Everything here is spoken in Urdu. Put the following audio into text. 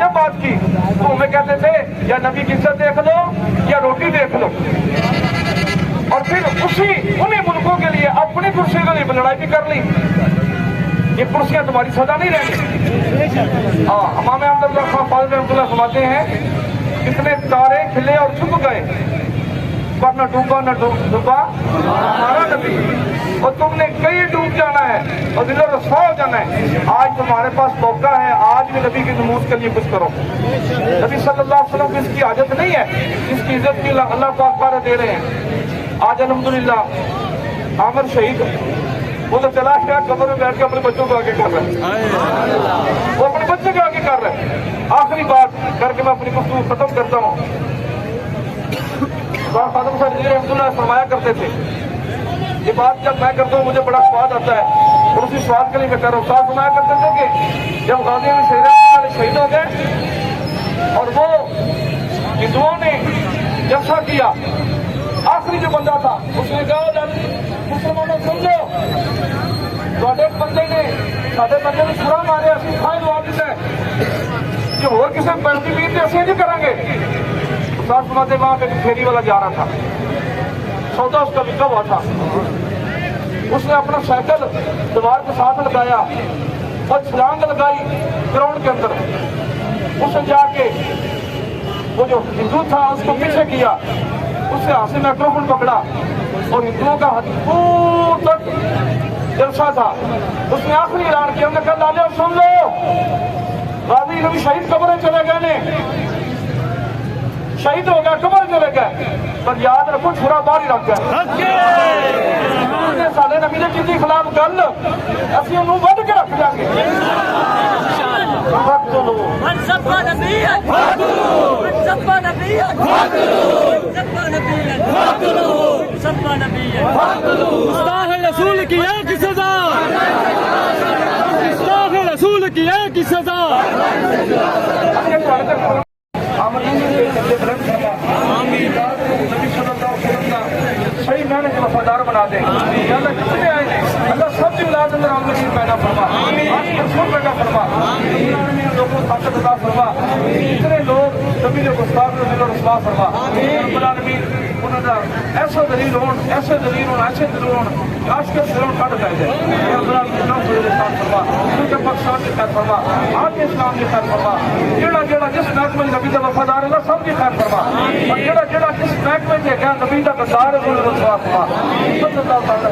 جب بات کی تو ہمیں کہتے تھے یا نبی کی عزت دیکھ لو یا روٹی دیکھ لو، اور پھر انہیں ملکوں کے لیے اپنی کرسی کے لیے لڑائی بھی کر لی. یہ کرسیاں تمہاری سزا نہیں رہی. امام احمد اللہ خان فاضل رحمۃ اللہ فرماتے ہیں کتنے تارے کھلے اور چھپ گئے پر نہ ڈوبا ہمارا نبی، اور تم نے کئی ڈوب جانا ہے اور دل و رسوا ہو جانا ہے. آج تمہارے پاس موقع ہے، آج بھی نبی کی نمود کے لیے کچھ کرو. نبی صلی اللہ علیہ وسلم کو اس کی عادت نہیں ہے، اس کی عزت کی اللہ پاک پارے دے رہے ہیں. آج الحمدللہ عامر شہید وہ تو چلا گیا قبر میں بیٹھ کے اپنے بچوں کو آگے کر رہے ہیں، وہ اپنے بچوں کو آگے کر رہے ہیں. آخری بات کر کے میں اپنی گفتگو ختم کرتا ہوں. خادم صاحب رضی رحمۃ اللہ فرمایا کرتے تھے، یہ بات جب میں کرتا ہوں مجھے بڑا سواد آتا ہے اور اسی سواد کے لیے میں کر رہا ہوں. صاحب فرمایا کرتے تھے کہ جب غازی میں شہید ہو گئے اور وہ ہندوؤں نے جلسہ کیا، آخری جو بندہ تھا اس نے کہا مسلمانوں سن لو، ایک بندے نے سارے بندے نے چھڑا مارے اسی کھائے لو آپ ہے کہ اور کسی پینتی بیت ایسے نہیں کریں گے. ساتھ سناتے وہاں پہ پھیری والا جا رہا تھا، سودا اس کا بکا ہوا تھا. اس نے اپنا سائیکل دیوار کے ساتھ لگایا اور چھلانگ لگائی گراؤنڈ کے اندر. اس سے جا کے وہ جو ہندو تھا اس کو پیچھے کیا، اس سے ہاتھ سے مائکروفون پکڑا اور ہندوؤں کا دور تک جلسہ تھا. اس نے آخری اعلان کیا، انہوں نے کہا لالے سن لو، غازی نبی شہید قبریں چلے گئے نے، شہید ہو گیا قبر چلے گئے، پر یاد رکھو چھرا باہر ہی رکھ گئے. سارے نبی نے کسی خلاف گل اسی انہوں ود کے رکھ جائیں گے. رسول کی ایک سزا، رسول کی ایک سزا. صحیح محنت کے وفادار بنا دیں. اللہ جتنے آئے ہیں اللہ سب کی اولاد اندر آمدنی پیدا فرما، آج رسول پیدا فرما، لوگوں کو طاقت عطا فرما. اتنے لوگ کبھی جو گستاخ دل و رسوا فرما. رب العالمین انہوں نے ایسا دلیل ہون، ایسے دلیل ہون، ایسے دلیل ہون کاش کے سروں کٹ پہ جائے. رب العالمین نام سورے لسان فرما، کیونکہ پاکستان کی خیر فرما، آج اسلام کی خیر فرما. جڑا جڑا جس محکمے میں نبی کا وفادار اللہ سب کی خیر فرما، اور جڑا جڑا جس محکمے میں گیا نبی کا غدار ہے انہوں نے رسوا فرما. صلی اللہ تعالیٰ